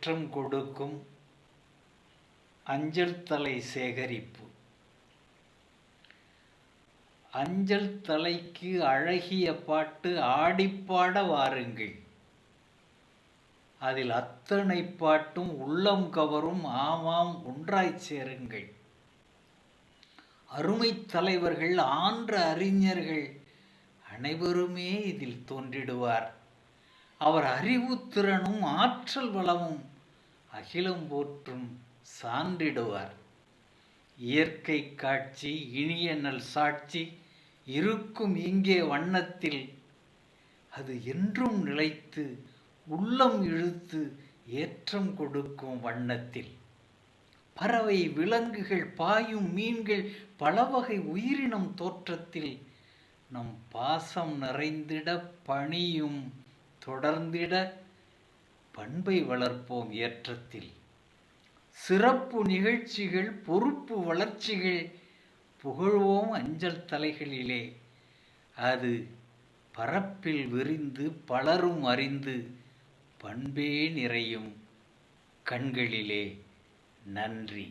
ஏற்றம் கொடுக்கும் அஞ்சல் தலை சேகரிப்பு. அஞ்சல் தலைக்கு அழகிய பாட்டு ஆடிப்பாட வாருங்கள். அதில் அத்தனை பாட்டும் உள்ளம் கவரும். ஆமாம், ஒன்றாய் சேருங்கள். அருமை தலைவர்கள், ஆன்ற அறிஞர்கள் அனைவருமே இதில் தோன்றிடுவார். அவர் அறிவுத்திறனும் ஆற்றல் வளமும் அகிலம் போற்றும் சான்றிடுவார். இயற்கை காட்சி, இனிய நல் சாட்சி இருக்கும் இங்கே வண்ணத்தில். அது என்றும் நிலைத்து உள்ளம் இழுத்து ஏற்றம் கொடுக்கும் வண்ணத்தில். பறவை, விலங்குகள், பாயும் மீன்கள், பலவகை உயிரினம் தோற்றத்தில் நம் பாசம் நிறைந்திட பணியும் தொடர்ந்திட பண்பை வளர்ப்போம் ஏற்றத்தில். சிறப்பு நிகழ்ச்சிகள், பொறுப்பு வளர்ச்சிகள் புகழ்வோம் அஞ்சல் தலைகளிலே. அது பரப்பில் விரிந்து பலரும் அறிந்து பண்பே நிறையும் கண்களிலே. நன்றி.